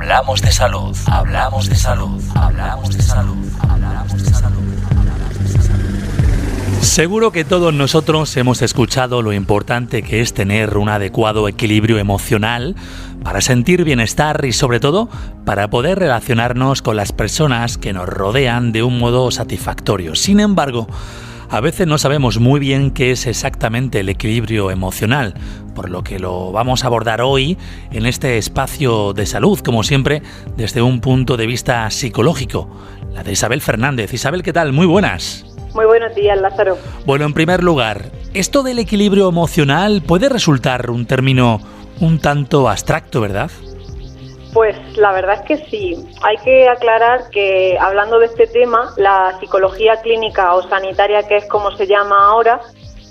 Hablamos de salud, hablamos de salud, hablamos de salud, hablamos de salud. Seguro que todos nosotros hemos escuchado lo importante que es tener un adecuado equilibrio emocional para sentir bienestar y sobre todo para poder relacionarnos con las personas que nos rodean de un modo satisfactorio. Sin embargo, a veces no sabemos muy bien qué es exactamente el equilibrio emocional, por lo que lo vamos a abordar hoy en este espacio de salud, como siempre, desde un punto de vista psicológico, la de Isabel Fernández. Isabel, ¿qué tal? Muy buenas. Muy buenos días, Lázaro. Bueno, en primer lugar, esto del equilibrio emocional puede resultar un término un tanto abstracto, ¿verdad? Pues la verdad es que sí. Hay que aclarar que, hablando de este tema, la psicología clínica o sanitaria, que es como se llama ahora,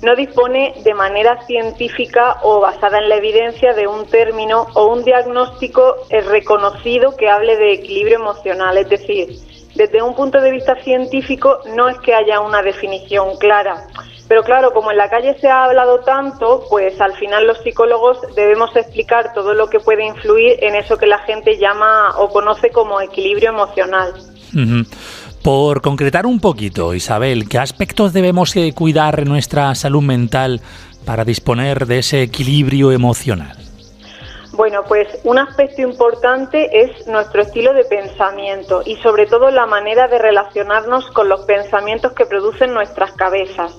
no dispone de manera científica o basada en la evidencia de un término o un diagnóstico reconocido que hable de equilibrio emocional. Es decir, desde un punto de vista científico no es que haya una definición clara. Pero claro, como en la calle se ha hablado tanto, pues al final los psicólogos debemos explicar todo lo que puede influir en eso que la gente llama o conoce como equilibrio emocional. Uh-huh. Por concretar un poquito, Isabel, ¿qué aspectos debemos cuidar en nuestra salud mental para disponer de ese equilibrio emocional? Bueno, pues un aspecto importante es nuestro estilo de pensamiento y sobre todo la manera de relacionarnos con los pensamientos que producen nuestras cabezas.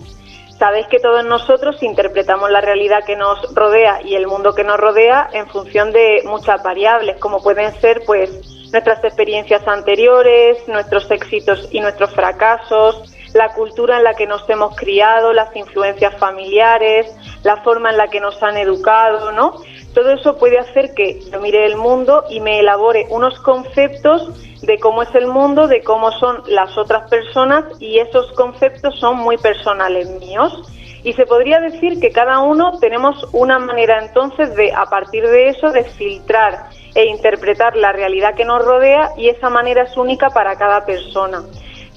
Sabéis que todos nosotros interpretamos la realidad que nos rodea y el mundo que nos rodea en función de muchas variables, como pueden ser pues nuestras experiencias anteriores, nuestros éxitos y nuestros fracasos, la cultura en la que nos hemos criado, las influencias familiares, la forma en la que nos han educado, ¿no? Todo eso puede hacer que yo mire el mundo y me elabore unos conceptos de cómo es el mundo, de cómo son las otras personas, y esos conceptos son muy personales míos. Y se podría decir que cada uno tenemos una manera entonces de, a partir de eso, de filtrar e interpretar la realidad que nos rodea, y esa manera es única para cada persona.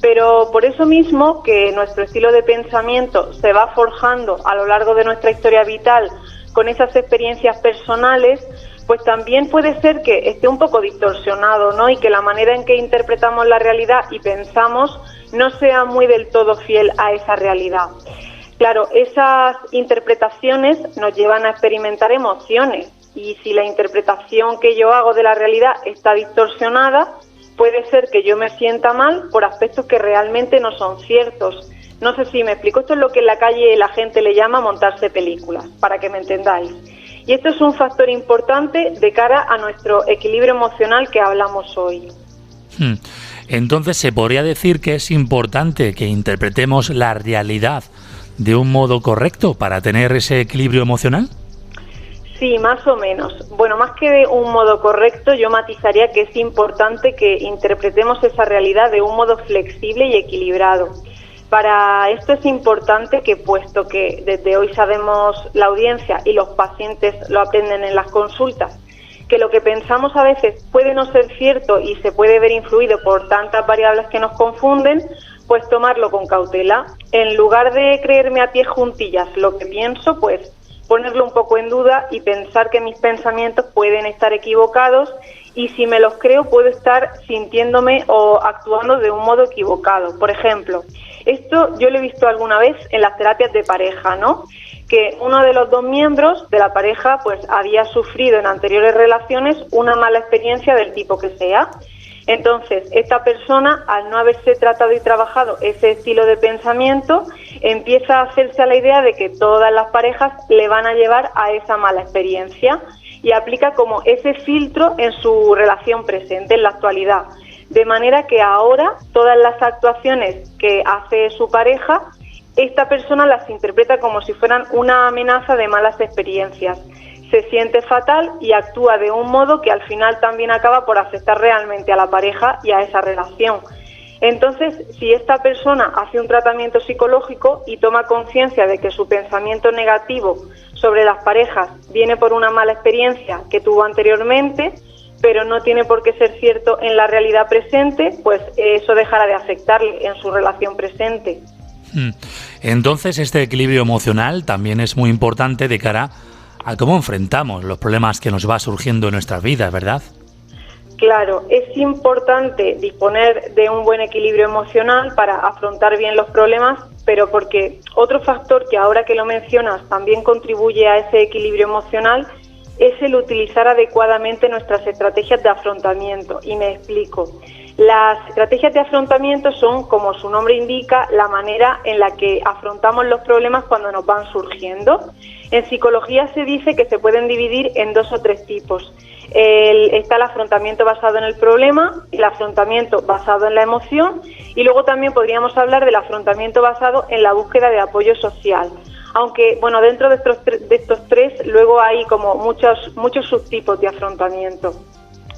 Pero por eso mismo que nuestro estilo de pensamiento se va forjando a lo largo de nuestra historia vital con esas experiencias personales, pues también puede ser que esté un poco distorsionado, ¿no? Y que la manera en que interpretamos la realidad y pensamos no sea muy del todo fiel a esa realidad. Claro, esas interpretaciones nos llevan a experimentar emociones, y si la interpretación que yo hago de la realidad está distorsionada, puede ser que yo me sienta mal por aspectos que realmente no son ciertos. No sé si me explico. Esto es lo que en la calle la gente le llama montarse películas, para que me entendáis. Y esto es un factor importante de cara a nuestro equilibrio emocional que hablamos hoy. Entonces, ¿se podría decir que es importante que interpretemos la realidad de un modo correcto para tener ese equilibrio emocional? Sí, más o menos. Bueno, más que de un modo correcto, yo matizaría que es importante que interpretemos esa realidad de un modo flexible y equilibrado. Para esto es importante que, puesto que desde hoy sabemos la audiencia y los pacientes lo aprenden en las consultas, que lo que pensamos a veces puede no ser cierto y se puede ver influido por tantas variables que nos confunden, pues tomarlo con cautela. En lugar de creerme a pies juntillas lo que pienso, pues ponerlo un poco en duda y pensar que mis pensamientos pueden estar equivocados, y si me los creo puedo estar sintiéndome o actuando de un modo equivocado. Por ejemplo, esto yo lo he visto alguna vez en las terapias de pareja, ¿no? Que uno de los dos miembros de la pareja pues había sufrido en anteriores relaciones una mala experiencia del tipo que sea. Entonces, esta persona, al no haberse tratado y trabajado ese estilo de pensamiento, empieza a hacerse a la idea de que todas las parejas le van a llevar a esa mala experiencia, y aplica como ese filtro en su relación presente, en la actualidad. De manera que ahora todas las actuaciones que hace su pareja, esta persona las interpreta como si fueran una amenaza de malas experiencias. Se siente fatal y actúa de un modo que al final también acaba por afectar realmente a la pareja y a esa relación. Entonces, si esta persona hace un tratamiento psicológico y toma conciencia de que su pensamiento negativo sobre las parejas viene por una mala experiencia que tuvo anteriormente, pero no tiene por qué ser cierto en la realidad presente, pues eso dejará de afectarle en su relación presente. Entonces, este equilibrio emocional también es muy importante de cara a cómo enfrentamos los problemas que nos va surgiendo en nuestras vidas, ¿verdad? Claro, es importante disponer de un buen equilibrio emocional para afrontar bien los problemas, pero porque otro factor que ahora que lo mencionas también contribuye a ese equilibrio emocional es el utilizar adecuadamente nuestras estrategias de afrontamiento. Y me explico. Las estrategias de afrontamiento son, como su nombre indica, la manera en la que afrontamos los problemas cuando nos van surgiendo. En psicología se dice que se pueden dividir en 2 o 3 tipos. Está el afrontamiento basado en el problema, el afrontamiento basado en la emoción y luego también podríamos hablar del afrontamiento basado en la búsqueda de apoyo social. Aunque, bueno, dentro de estos 3 luego hay como muchos subtipos de afrontamiento.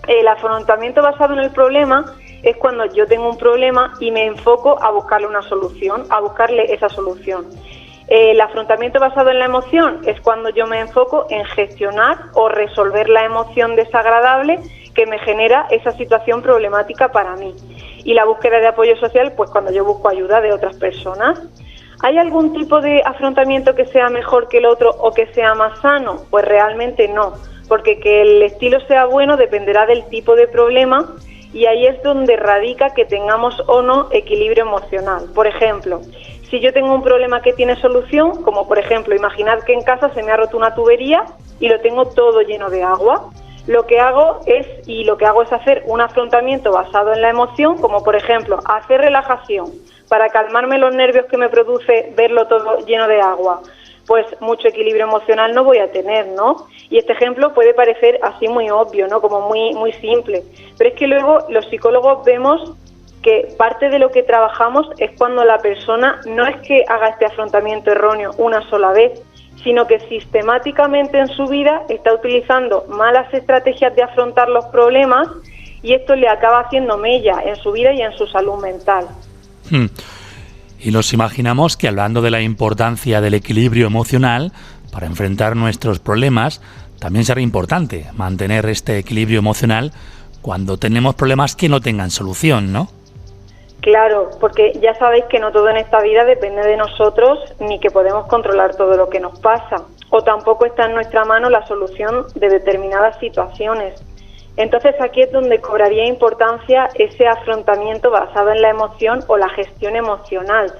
El afrontamiento basado en el problema es cuando yo tengo un problema y me enfoco a buscarle una solución, a buscarle esa solución. El afrontamiento basado en la emoción es cuando yo me enfoco en gestionar o resolver la emoción desagradable que me genera esa situación problemática para mí. Y la búsqueda de apoyo social, pues cuando yo busco ayuda de otras personas. ¿Hay algún tipo de afrontamiento que sea mejor que el otro o que sea más sano? Pues realmente no, porque que el estilo sea bueno dependerá del tipo de problema y ahí es donde radica que tengamos o no equilibrio emocional. Por ejemplo, si yo tengo un problema que tiene solución, como por ejemplo, imaginad que en casa se me ha roto una tubería y lo tengo todo lleno de agua, lo que hago es hacer un afrontamiento basado en la emoción, como por ejemplo, hacer relajación para calmarme los nervios que me produce verlo todo lleno de agua. Pues mucho equilibrio emocional no voy a tener, ¿no? Y este ejemplo puede parecer así muy obvio, ¿no? Como muy simple. Pero es que luego los psicólogos vemos que parte de lo que trabajamos es cuando la persona no es que haga este afrontamiento erróneo una sola vez, sino que sistemáticamente en su vida está utilizando malas estrategias de afrontar los problemas y esto le acaba haciendo mella en su vida y en su salud mental. Y nos imaginamos que hablando de la importancia del equilibrio emocional para enfrentar nuestros problemas, también será importante mantener este equilibrio emocional cuando tenemos problemas que no tengan solución, ¿no? Claro, porque ya sabéis que no todo en esta vida depende de nosotros ni que podemos controlar todo lo que nos pasa, o tampoco está en nuestra mano la solución de determinadas situaciones. Entonces aquí es donde cobraría importancia ese afrontamiento basado en la emoción o la gestión emocional.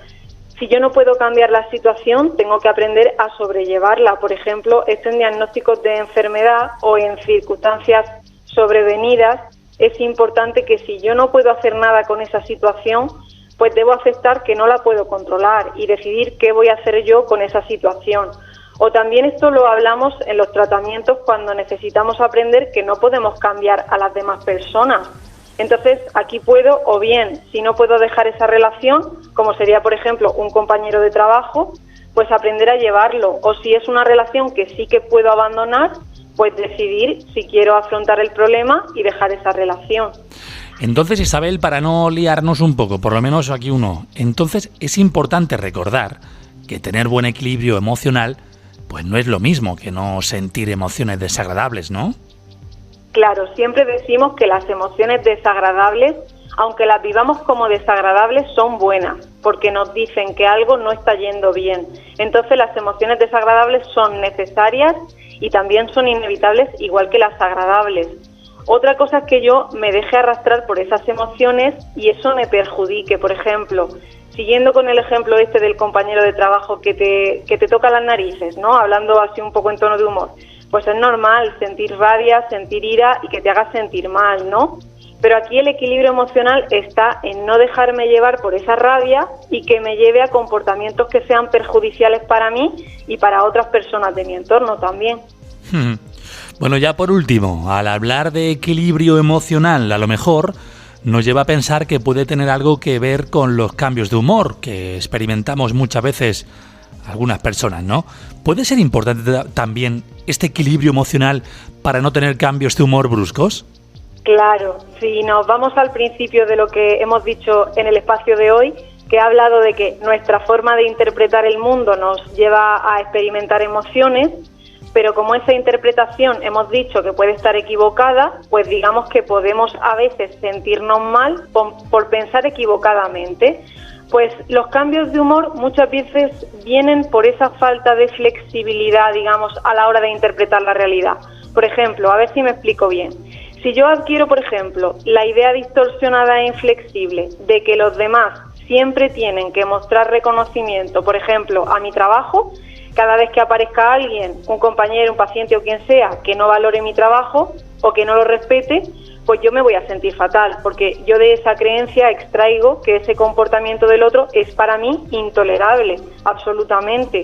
Si yo no puedo cambiar la situación, tengo que aprender a sobrellevarla. Por ejemplo, esto en diagnósticos de enfermedad o en circunstancias sobrevenidas, es importante que si yo no puedo hacer nada con esa situación, pues debo aceptar que no la puedo controlar y decidir qué voy a hacer yo con esa situación. O también esto lo hablamos en los tratamientos cuando necesitamos aprender que no podemos cambiar a las demás personas. Entonces, aquí puedo, o bien, si no puedo dejar esa relación, como sería, por ejemplo, un compañero de trabajo, pues aprender a llevarlo. O si es una relación que sí que puedo abandonar, pues decidir si quiero afrontar el problema y dejar esa relación. Entonces, Isabel, para no liarnos un poco, por lo menos aquí entonces es importante recordar que tener buen equilibrio emocional pues no es lo mismo que no sentir emociones desagradables, ¿no? Claro, siempre decimos que las emociones desagradables, aunque las vivamos como desagradables, son buenas, porque nos dicen que algo no está yendo bien. Entonces las emociones desagradables son necesarias y también son inevitables, igual que las agradables. Otra cosa es que yo me deje arrastrar por esas emociones y eso me perjudique. Por ejemplo, siguiendo con el ejemplo este del compañero de trabajo que te toca las narices, ¿no? Hablando así un poco en tono de humor. Pues es normal sentir rabia, sentir ira y que te haga sentir mal, ¿no? Pero aquí el equilibrio emocional está en no dejarme llevar por esa rabia y que me lleve a comportamientos que sean perjudiciales para mí y para otras personas de mi entorno también. Bueno, ya por último, al hablar de equilibrio emocional, a lo mejor nos lleva a pensar que puede tener algo que ver con los cambios de humor que experimentamos muchas veces algunas personas, ¿no? ¿Puede ser importante también este equilibrio emocional para no tener cambios de humor bruscos? Claro, si nos vamos al principio de lo que hemos dicho en el espacio de hoy, que ha hablado de que nuestra forma de interpretar el mundo nos lleva a experimentar emociones, pero como esa interpretación hemos dicho que puede estar equivocada, pues digamos que podemos a veces sentirnos mal por pensar equivocadamente. Pues los cambios de humor muchas veces vienen por esa falta de flexibilidad, digamos, a la hora de interpretar la realidad. Por ejemplo, a ver si me explico bien. Si yo adquiero, por ejemplo, la idea distorsionada e inflexible de que los demás siempre tienen que mostrar reconocimiento, por ejemplo, a mi trabajo, cada vez que aparezca alguien, un compañero, un paciente o quien sea, que no valore mi trabajo o que no lo respete, pues yo me voy a sentir fatal, porque yo de esa creencia extraigo que ese comportamiento del otro es para mí intolerable, absolutamente.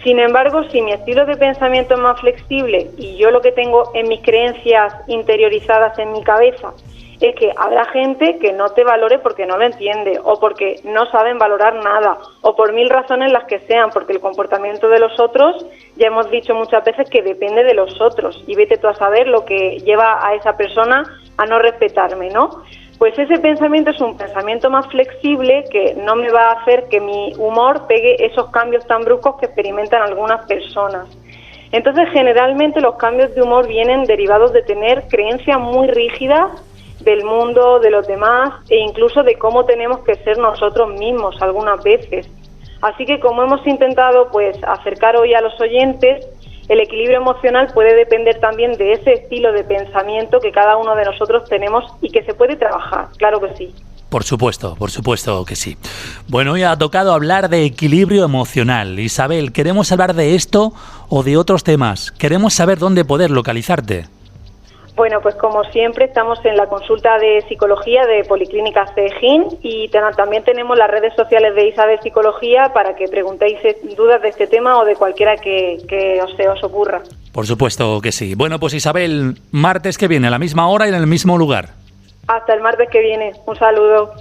Sin embargo, si mi estilo de pensamiento es más flexible y yo lo que tengo en mis creencias interiorizadas en mi cabeza es que habrá gente que no te valore porque no lo entiende o porque no saben valorar nada o por 1000 razones las que sean, porque el comportamiento de los otros, ya hemos dicho muchas veces que depende de los otros y vete tú a saber lo que lleva a esa persona a no respetarme, ¿no? Pues ese pensamiento es un pensamiento más flexible que no me va a hacer que mi humor pegue esos cambios tan bruscos que experimentan algunas personas. Entonces, generalmente los cambios de humor vienen derivados de tener creencias muy rígidas del mundo, de los demás e incluso de cómo tenemos que ser nosotros mismos algunas veces. Así que como hemos intentado pues acercar hoy a los oyentes, el equilibrio emocional puede depender también de ese estilo de pensamiento que cada uno de nosotros tenemos y que se puede trabajar, claro que sí. Por supuesto que sí. Bueno, hoy ha tocado hablar de equilibrio emocional. Isabel, ¿queremos hablar de esto o de otros temas? Queremos saber dónde poder localizarte. Bueno, pues como siempre estamos en la consulta de psicología de Policlínica Cejín y también tenemos las redes sociales de Isabel Psicología para que preguntéis dudas de este tema o de cualquiera que os ocurra. Por supuesto que sí. Bueno, pues Isabel, martes que viene a la misma hora y en el mismo lugar. Hasta el martes que viene. Un saludo.